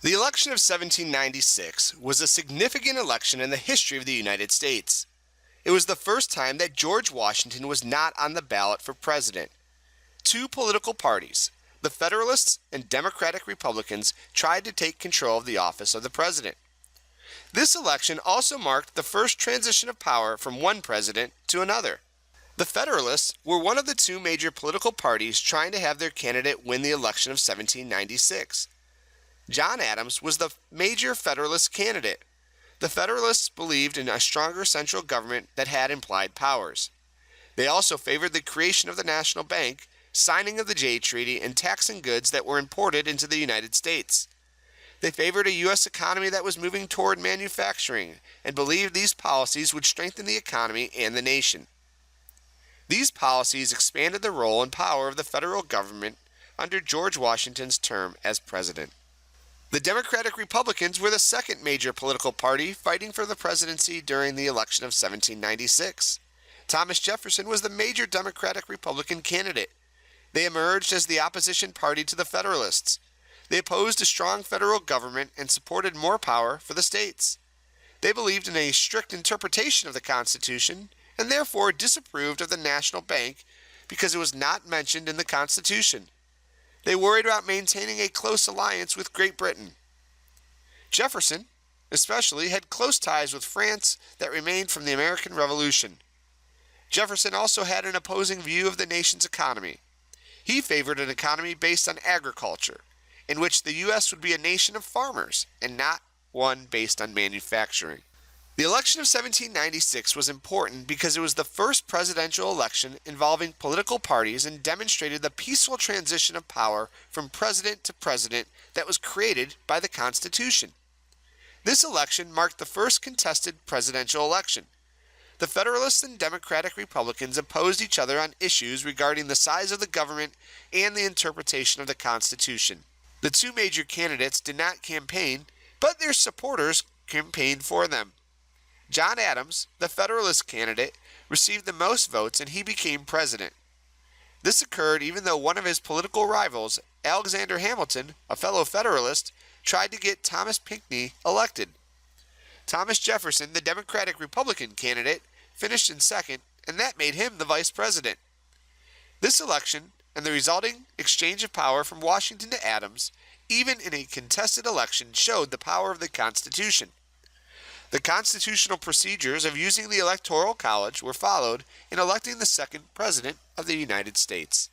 The election of 1796 was a significant election in the history of the United States. It was the first time that George Washington was not on the ballot for president. Two political parties, the Federalists and Democratic Republicans, tried to take control of the office of the president. This election also marked the first transition of power from one president to another. The Federalists were one of the two major political parties trying to have their candidate win the election of 1796. John Adams was the major Federalist candidate. The Federalists believed in a stronger central government that had implied powers. They also favored the creation of the National Bank, signing of the Jay Treaty, and taxing goods that were imported into the United States. They favored a U.S. economy that was moving toward manufacturing and believed these policies would strengthen the economy and the nation. These policies expanded the role and power of the federal government under George Washington's term as president. The Democratic Republicans were the second major political party fighting for the presidency during the election of 1796. Thomas Jefferson was the major Democratic Republican candidate. They emerged as the opposition party to the Federalists. They opposed a strong federal government and supported more power for the states. They believed in a strict interpretation of the Constitution and therefore disapproved of the National Bank because it was not mentioned in the Constitution. They worried about maintaining a close alliance with Great Britain. Jefferson, especially, had close ties with France that remained from the American Revolution. Jefferson also had an opposing view of the nation's economy. He favored an economy based on agriculture, in which the U.S. would be a nation of farmers and not one based on manufacturing. The election of 1796 was important because it was the first presidential election involving political parties and demonstrated the peaceful transition of power from president to president that was created by the Constitution. This election marked the first contested presidential election. The Federalists and Democratic Republicans opposed each other on issues regarding the size of the government and the interpretation of the Constitution. The two major candidates did not campaign, but their supporters campaigned for them. John Adams, the Federalist candidate, received the most votes and he became president. This occurred even though one of his political rivals, Alexander Hamilton, a fellow Federalist, tried to get Thomas Pinckney elected. Thomas Jefferson, the Democratic Republican candidate, finished in second, and that made him the vice president. This election and the resulting exchange of power from Washington to Adams, even in a contested election, showed the power of the Constitution. The constitutional procedures of using the Electoral College were followed in electing the second President of the United States.